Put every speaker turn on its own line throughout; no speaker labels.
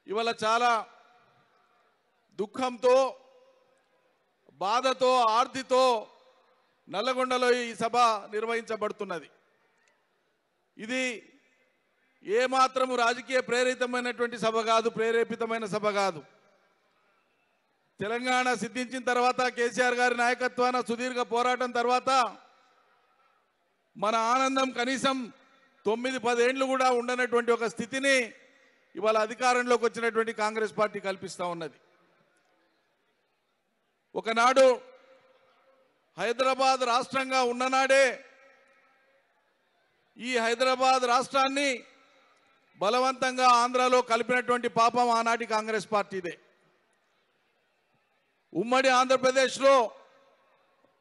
ఇవాళ చాలా దుఃఖంతో బాధతో ఆర్తితో నల్లగొండలో ఈ సభ నిర్వహించబడుతున్నది. ఇది ఏమాత్రము రాజకీయ ప్రేరితమైనటువంటి సభ కాదు, ప్రేరేపితమైన సభ కాదు. తెలంగాణ సిద్ధించిన తర్వాత కేసీఆర్ గారి నాయకత్వాన సుదీర్ఘ పోరాటం తర్వాత మన ఆనందం కనీసం 9-10 ఏళ్ళు కూడా ఉండనటువంటి ఒక స్థితిని ఇవాళ అధికారంలోకి వచ్చినటువంటి కాంగ్రెస్ పార్టీ కల్పిస్తూ ఉన్నది. ఒకనాడు హైదరాబాద్ రాష్ట్రంగా ఉన్ననాడే ఈ హైదరాబాద్ రాష్ట్రాన్ని బలవంతంగా ఆంధ్రాలో కలిపినటువంటి పాపం ఆనాటి కాంగ్రెస్ పార్టీదే. ఉమ్మడి ఆంధ్రప్రదేశ్లో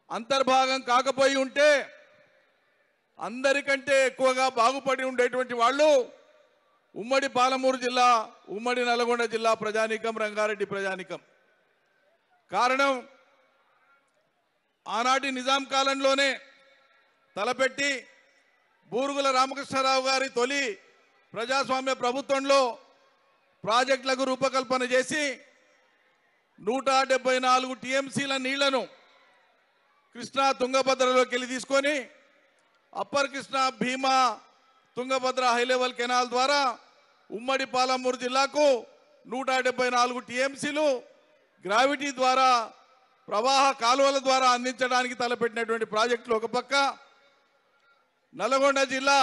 అంతర్భాగం కాకపోయి ఉంటే అందరికంటే ఎక్కువగా బాగుపడి ఉండేటువంటి వాళ్ళు ఉమ్మడి పాలమూరు జిల్లా, ఉమ్మడి నల్గొండ జిల్లా ప్రజానీకం, రంగారెడ్డి ప్రజానీకం. కారణం ఆనాటి నిజాం కాలంలోనే తలపెట్టి బూరుగుల రామకృష్ణారావు గారి తొలి ప్రజాస్వామ్య ప్రభుత్వంలో ప్రాజెక్టులకు రూపకల్పన చేసి 174 టీఎంసీల నీళ్లను కృష్ణా తుంగభద్రలోకి వెళ్ళి తీసుకొని అప్పర్ కృష్ణా భీమా తుంగభద్ర హైలెవెల్ కెనాల్ ద్వారా ఉమ్మడి పాలమూరు జిల్లాకు 174 టీఎంసీలు గ్రావిటీ ద్వారా ప్రవాహ కాలువల ద్వారా అందించడానికి తలపెట్టినటువంటి ప్రాజెక్టులు ఒక పక్క, నల్గొండ జిల్లా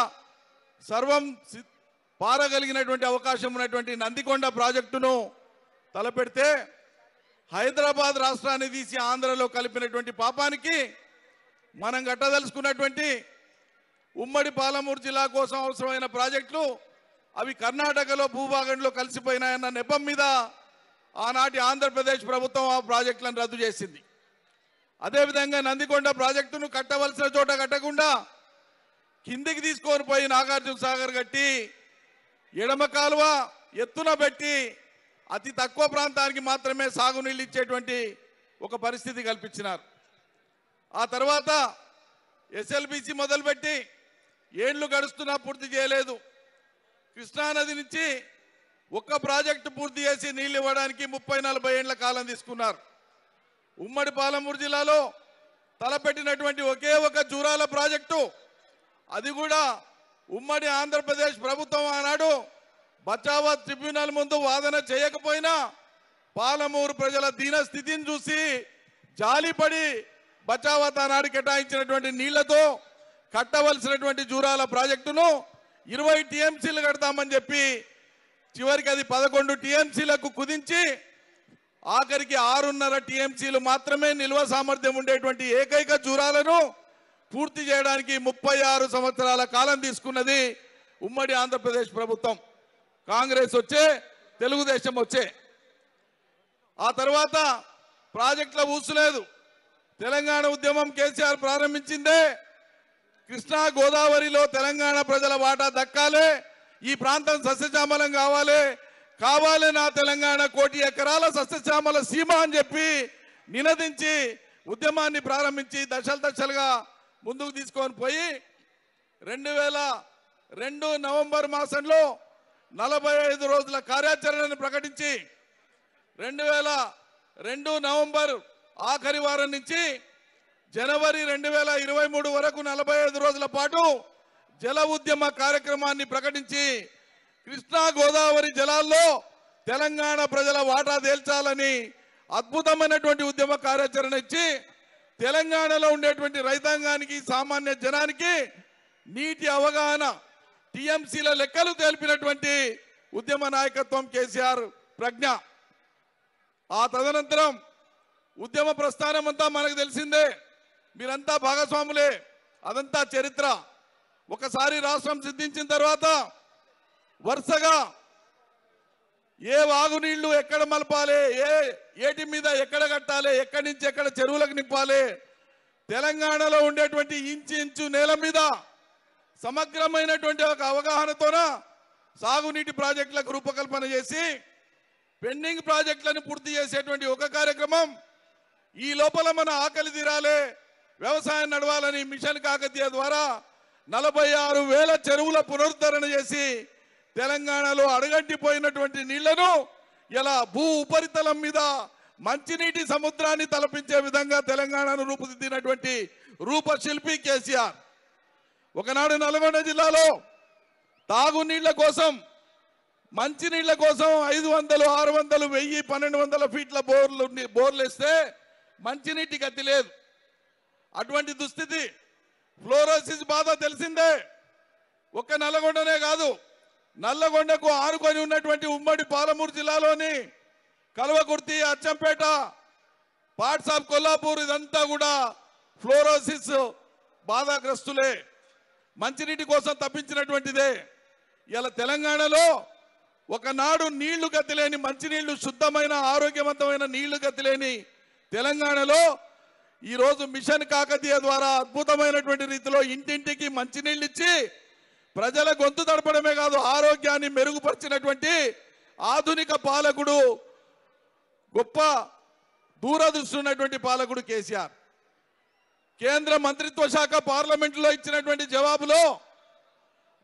సర్వం పారగలిగినటువంటి అవకాశం ఉన్నటువంటి నందికొండ ప్రాజెక్టును తలపెడితే హైదరాబాద్ రాష్ట్రాన్ని తీసి ఆంధ్రలో కలిపినటువంటి పాపానికి మనం కట్టదలుచుకున్నటువంటి ఉమ్మడి పాలమూరు జిల్లా కోసం అవసరమైన ప్రాజెక్టులు అవి కర్ణాటకలో భూభాగంలో కలిసిపోయినాయన్న నెపం మీద ఆనాటి ఆంధ్రప్రదేశ్ ప్రభుత్వం ఆ ప్రాజెక్టులను రద్దు చేసింది. అదేవిధంగా నందికొండ ప్రాజెక్టును కట్టవలసిన చోట కట్టకుండా కిందికి తీసుకొని పోయి నాగార్జున సాగర్ కట్టి ఎడమ కాలువ ఎత్తున పెట్టి అతి తక్కువ ప్రాంతానికి మాత్రమే సాగునీళ్ళు ఇచ్చేటువంటి ఒక పరిస్థితి కల్పించినారు. ఆ తర్వాత ఎస్ఎల్బిసి మొదలుపెట్టి ఏళ్లు గడుస్తున్నా పూర్తి చేయలేదు. కృష్ణానది నుంచి ఒక్క ప్రాజెక్టు పూర్తి చేసి నీళ్లు ఇవ్వడానికి 30-40 ఏళ్ల కాలం తీసుకున్నారు. ఉమ్మడి పాలమూరు జిల్లాలో తలపెట్టినటువంటి ఒకే ఒక జూరాల ప్రాజెక్టు, అది కూడా ఉమ్మడి ఆంధ్రప్రదేశ్ ప్రభుత్వం ఆనాడు బచావత్ ట్రిబ్యునల్ ముందు వాదన చేయకపోయినా పాలమూరు ప్రజల దీన స్థితిని చూసి జాలిపడి బచావత్ ఆనాడు కేటాయించినటువంటి నీళ్లతో కట్టవలసినటువంటి జూరాల ప్రాజెక్టును 20 టీఎంసీలు కడతామని చెప్పి చివరికి అది 11 టీఎంసీలకు కుదించి ఆఖరికి 6.5 టీఎంసీలు మాత్రమే నిల్వ సామర్థ్యం ఉండేటువంటి ఏకైక జూరాలను పూర్తి చేయడానికి 36 సంవత్సరాల కాలం తీసుకున్నది ఉమ్మడి ఆంధ్రప్రదేశ్ ప్రభుత్వం. కాంగ్రెస్ వచ్చే, తెలుగుదేశం వచ్చే. ఆ తర్వాత ప్రాజెక్టుల ఊసులేదు. తెలంగాణ ఉద్యమం కేసీఆర్ ప్రారంభించిందే కృష్ణా గోదావరిలో తెలంగాణ ప్రజల వాటా దక్కాలి, ఈ ప్రాంతం సస్యశ్యామలం కావాలి నా తెలంగాణ 1 కోటి ఎకరాల సస్యశ్యామల సీమ అని చెప్పి నినదించి ఉద్యమాన్ని ప్రారంభించి దశలుగా ముందుకు తీసుకొని పోయి 2002 నవంబర్ మాసంలో 45 రోజుల కార్యాచరణను ప్రకటించి 2002 నవంబర్ ఆఖరి వారం నుంచి జనవరి 2023 వరకు 45 రోజుల పాటు జల ఉద్యమ కార్యక్రమాన్ని ప్రకటించి కృష్ణా గోదావరి జలాల్లో తెలంగాణ ప్రజల వాటా తేల్చాలని అద్భుతమైనటువంటి ఉద్యమ కార్యాచరణ ఇచ్చి తెలంగాణలో ఉండేటువంటి రైతాంగానికి, సామాన్య జనానికి నీటి అవగాహన, టీఎంసీల లెక్కలు తెలిపినటువంటి ఉద్యమ నాయకత్వం కేసీఆర్ ప్రజ్ఞ. ఆ తదనంతరం ఉద్యమ ప్రస్థానం అంతా మనకు తెలిసిందే, మీరంతా భాగస్వాములే, అదంతా చరిత్ర. ఒకసారి రాష్ట్రం సిద్ధించిన తర్వాత వరుసగా ఏ వాగునీళ్లు ఎక్కడ మలపాలి, ఏటి మీద ఎక్కడ కట్టాలి, ఎక్కడి నుంచి ఎక్కడ చెరువులకు నింపాలి, తెలంగాణలో ఉండేటువంటి ఇంచు నేల మీద సమగ్రమైనటువంటి ఒక అవగాహనతోన సాగునీటి ప్రాజెక్టులకు రూపకల్పన చేసి పెండింగ్ ప్రాజెక్టులను పూర్తి చేసేటువంటి ఒక కార్యక్రమం. ఈ లోపల మన ఆకలి తీరాలి, వ్యవసాయం నడవాలని మిషన్ కాకతీయ ద్వారా 46,000 చెరువుల పునరుద్ధరణ చేసి తెలంగాణలో అడగంటిపోయినటువంటి నీళ్లను ఇలా భూ ఉపరితలం మీద మంచినీటి సముద్రాన్ని తలపించే విధంగా తెలంగాణను రూపుదిద్దినటువంటి రూపశిల్పి కేసీఆర్. ఒకనాడు నల్గొండ జిల్లాలో తాగునీళ్ల కోసం, మంచినీళ్ల కోసం 500, 600, 1000, 1200 ఫీట్ల బోర్లు వేస్తే మంచినీటి గతి లేదు. అటువంటి దుస్థితి. ఫ్లోరోసిస్ బాధ తెలిసిందే. ఒక్క నల్లగొండనే కాదు, నల్లగొండకు ఆనుకొని ఉన్నటువంటి ఉమ్మడి పాలమూరు జిల్లాలోని కల్వకుర్తి, అచ్చంపేట, పార్ట్స్ ఆఫ్ కొల్లాపూర్ ఇదంతా కూడా ఫ్లోరోసిస్ బాధాగ్రస్తులే. మంచినీటి కోసం తప్పించినటువంటిదే. ఇలా తెలంగాణలో ఒకనాడు నీళ్లు గతిలేని, మంచినీళ్లు శుద్ధమైన ఆరోగ్యవంతమైన నీళ్లు గతిలేని తెలంగాణలో ఈరోజు మిషన్ కాకతీయ ద్వారా అద్భుతమైనటువంటి రీతిలో ఇంటింటికి మంచినీళ్ళు ఇచ్చి ప్రజల గొంతు తడపడమే కాదు, ఆరోగ్యాన్ని మెరుగుపరిచినటువంటి ఆధునిక పాలకుడు, గొప్ప దూరదృష్టి ఉన్నటువంటి పాలకుడు కేసీఆర్. కేంద్ర మంత్రిత్వ శాఖ పార్లమెంటులో ఇచ్చినటువంటి జవాబులో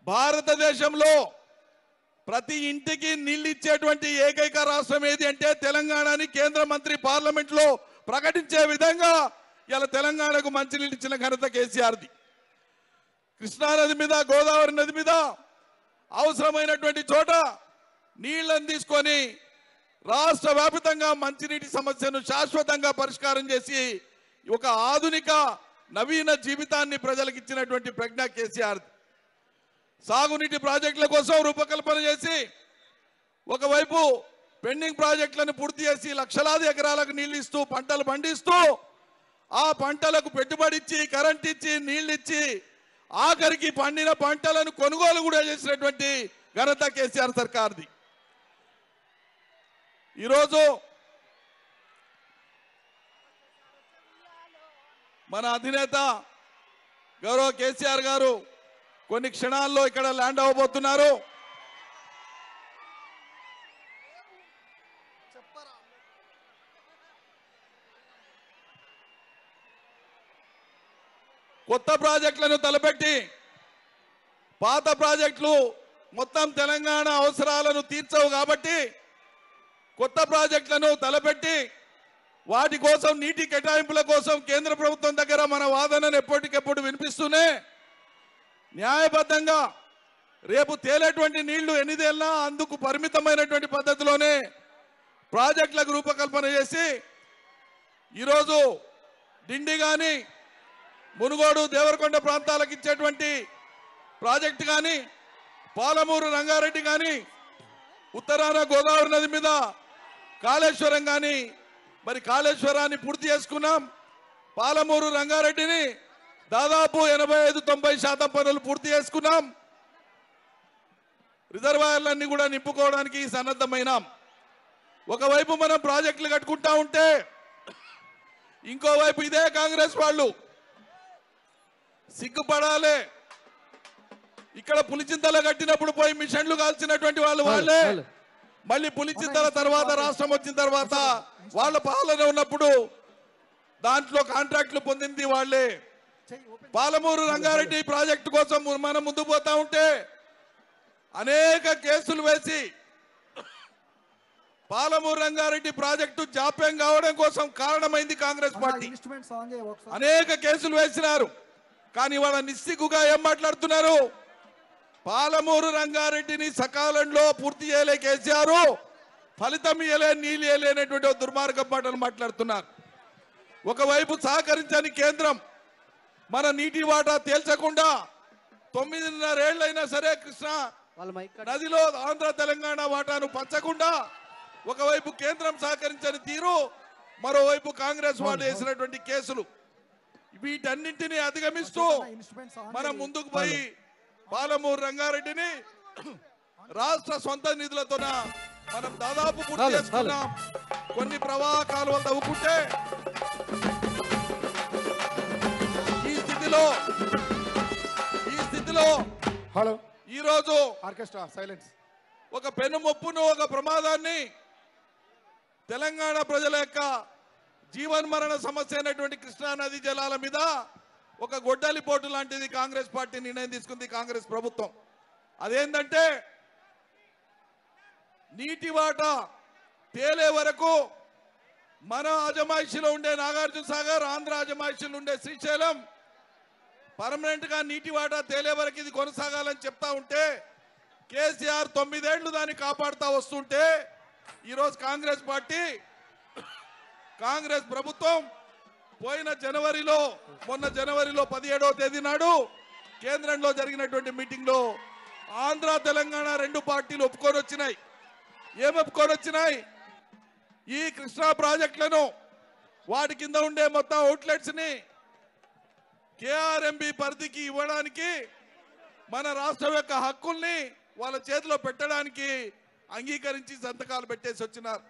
భారతదేశంలో ప్రతి ఇంటికి నీళ్ళు ఇచ్చేటువంటి ఏకైక రాష్ట్రం ఏది అంటే తెలంగాణ అని కేంద్ర మంత్రి పార్లమెంట్లో ప్రకటించే విధంగా ఇలా తెలంగాణకు మంచినీళ్ళు ఇచ్చిన ఘనత కేసీఆర్ది. కృష్ణానది మీద, గోదావరి నది మీద అవసరమైనటువంటి చోట నీళ్లను తీసుకొని రాష్ట్ర వ్యాప్తంగా మంచినీటి సమస్యను శాశ్వతంగా పరిష్కారం చేసి ఒక ఆధునిక నవీన జీవితాన్ని ప్రజలకు ఇచ్చినటువంటి ప్రజ్ఞ కేసీఆర్. సాగునీటి ప్రాజెక్టుల కోసం రూపకల్పన చేసి ఒకవైపు పెండింగ్ ప్రాజెక్టులను పూర్తి చేసి లక్షలాది ఎకరాలకు నీళ్లు ఇస్తూ పంటలు పండిస్తూ ఆ పంటలకు పెట్టుబడి ఇచ్చి, కరెంట్ ఇచ్చి, నీళ్లు ఇచ్చి ఆఖరికి పండిన పంటలను కొనుగోలు కూడా చేసినటువంటి ఘనత కేసీఆర్ సర్కార్ది. ఈరోజు మన అధినేత గౌరవ కేసీఆర్ గారు కొన్ని క్షణాల్లో ఇక్కడ ల్యాండ్ అవ్వబోతున్నారు. కొత్త ప్రాజెక్టులను తలపెట్టి పాత ప్రాజెక్టులు మొత్తం తెలంగాణ అవసరాలను తీర్చవు కాబట్టి కొత్త ప్రాజెక్టులను తలపెట్టి వాటి కోసం నీటి కేటాయింపుల కోసం కేంద్ర ప్రభుత్వం దగ్గర మన వాదనను ఎప్పటికెప్పుడు వినిపిస్తూనే న్యాయబద్ధంగా రేపు తేలేటువంటి నీళ్లు ఎన్ని తేలినా అందుకు పరిమితమైనటువంటి పద్ధతిలోనే ప్రాజెక్టులకు రూపకల్పన చేసి ఈరోజు డిండి కానీ, మునుగోడు, దేవరకొండ ప్రాంతాలకు ఇచ్చేటువంటి ప్రాజెక్టు కానీ, పాలమూరు, రంగారెడ్డి కానీ, ఉత్తరాన గోదావరి నది మీద కాళేశ్వరం కానీ, మరి కాళేశ్వరాన్ని పూర్తి చేసుకున్నాం. పాలమూరు, రంగారెడ్డిని దాదాపు 85-90% పనులు పూర్తి చేసుకున్నాం. రిజర్వాయర్లన్నీ కూడా నింపుకోవడానికి సన్నద్ధమైనాం. ఒకవైపు మనం ప్రాజెక్టులు కట్టుకుంటా ఉంటే ఇంకోవైపు ఇదే కాంగ్రెస్ వాళ్ళు సిగ్గుపడాలి. ఇక్కడ పులిచింతల కట్టినప్పుడు పోయి మిషన్లు కాల్చినటువంటి వాళ్ళే మళ్ళీ పులిచింతల తర్వాత రాష్ట్రం వచ్చిన తర్వాత వాళ్ళ పాలన ఉన్నప్పుడు దాంట్లో కాంట్రాక్టులు పొందింది వాళ్ళే. పాలమూరు, రంగారెడ్డి ప్రాజెక్టు కోసం మనం ముందుకు పోతా ఉంటే అనేక కేసులు వేసి పాలమూరు, రంగారెడ్డి ప్రాజెక్టు జాప్యం కావడం కోసం కారణమైంది కాంగ్రెస్ పార్టీ. అనేక కేసులు వేసినారు. కానీ వాళ్ళ నిస్సిగ్గుగా ఏం మాట్లాడుతున్నారు? పాలమూరు, రంగారెడ్డిని సకాలంలో పూర్తి చేయలే కేసీఆర్, ఫలితం ఇయ్యలే, నీళ్ళు ఇయ్యలేనటువంటి దుర్మార్గం మాటలు మాట్లాడుతున్నారు. ఒకవైపు సహకరించని కేంద్రం మన నీటి వాటా తేల్చకుండా 9.5 ఏళ్లైనా సరే కృష్ణా నదిలో ఆంధ్ర తెలంగాణ వాటాను పంచకుండా ఒకవైపు కేంద్రం సహకరించని తీరు, మరోవైపు కాంగ్రెస్ వాళ్ళు వేసినటువంటి కేసులు, వీటన్నింటినీ అధిగమిస్తూ మనం ముందుకు పోయి పాలమూరు, రంగారెడ్డిని రాష్ట్ర సొంత నిధులతోన మనం దాదాపు పూర్తి చేసుకున్నాం. కొన్ని ప్రవాహ కాలువలు తవ్వుకుంటే ఈ స్థితిలో
హలో
ఈరోజు
ఆర్కెస్ట్రా సైలెన్స్
ఒక పెనుముప్పును, ఒక ప్రమాదాన్ని తెలంగాణ ప్రజల యొక్క జీవన్మరణ సమస్య అయినటువంటి కృష్ణా నది జలాల మీద ఒక గొడ్డలి పోటు లాంటిది కాంగ్రెస్ పార్టీ నిర్ణయం తీసుకుంది. కాంగ్రెస్ ప్రభుత్వం అదేంటంటే నీటి వాటా తేలే వరకు మన అజమాయిషిలో ఉండే నాగార్జున సాగర్, ఆంధ్ర అజమాయిషిలో ఉండే శ్రీశైలం పర్మనెంట్ గా నీటి వాటా తేలే వరకు ఇది కొనసాగాలని చెప్తా ఉంటే కేసీఆర్ 9 ఏళ్లు దాన్ని కాపాడుతా వస్తుంటే ఈరోజు కాంగ్రెస్ పార్టీ, కాంగ్రెస్ ప్రభుత్వం పోయిన జనవరిలో, మొన్న జనవరిలో 17వ తేదీ నాడు కేంద్రంలో జరిగినటువంటి మీటింగ్ లో ఆంధ్ర తెలంగాణ 2 పార్టీలు ఒప్పుకొని వచ్చినాయి. ఏం ఒప్పుకొని వచ్చినాయి? ఈ కృష్ణా ప్రాజెక్టులను, వాటి కింద ఉండే మొత్తం అవుట్లెట్స్ ని కేఆర్ఎంబి పరిధికి ఇవ్వడానికి, మన రాష్ట్రం యొక్క హక్కుల్ని వాళ్ళ చేతిలో పెట్టడానికి అంగీకరించి సంతకాలు పెట్టేసి వచ్చినారు.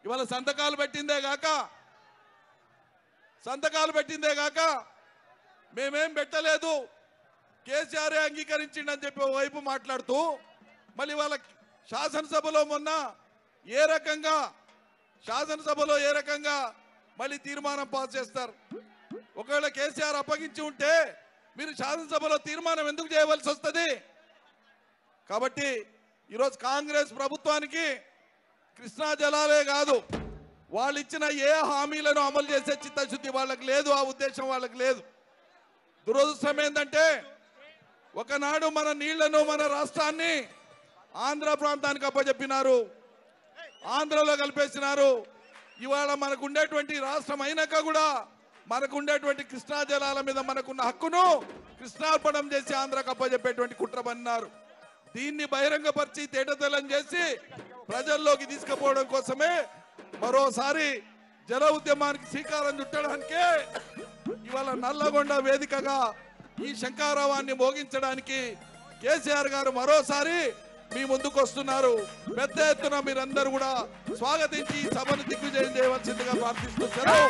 ఇవాళ సంతకాలు పెట్టిందే గాక మేమేం పెట్టలేదు, కేసీఆర్ అంగీకరించిండని చెప్పి వైపు మాట్లాడుతూ మళ్ళీ వాళ్ళ శాసనసభలో మొన్న ఏ రకంగా మళ్ళీ తీర్మానం పాస్ చేస్తారు. ఒకవేళ కేసీఆర్ అప్పగించి ఉంటే మీరు శాసనసభలో తీర్మానం ఎందుకు చేయవలసి వస్తుంది? కాబట్టి ఈరోజు కాంగ్రెస్ ప్రభుత్వానికి కృష్ణా జలాలే కాదు, వాళ్ళు ఇచ్చిన ఏ హామీలను అమలు చేసే చిత్తశుద్ధి వాళ్ళకి లేదు, ఆ ఉద్దేశం వాళ్ళకి లేదు. దురదృష్టం ఏంటంటే ఒకనాడు మన నీళ్లను, మన రాష్ట్రాన్ని ఆంధ్ర ప్రాంతానికి అప్పచెప్పినారు, ఆంధ్రలో కలిపేసినారు. ఇవాళ మనకు ఉండేటువంటి రాష్ట్రం అయినాక కూడా మనకు ఉండేటువంటి కృష్ణా జలాల మీద మనకున్న హక్కును కృష్ణార్పణం చేసి ఆంధ్రకు అప్పచెప్పేటువంటి కుట్ర పన్నారు. దీన్ని బహిరంగపరిచి తేటతెల్లం చేసి ప్రజల్లోకి తీసుకుపోవడం కోసమే మరోసారి జల ఉద్యమానికి శ్రీకారం చుట్టడానికే ఇవాళ నల్లగొండ వేదికగా ఈ శంఖారావాన్ని మోగించడానికి కేసీఆర్ గారు మరోసారి మీ ముందుకు వస్తున్నారు. పెద్ద ఎత్తున మీరందరూ కూడా స్వాగతించి సభను దిగ్విజయం చేయవలసిందిగా ప్రార్థిస్తున్నారు.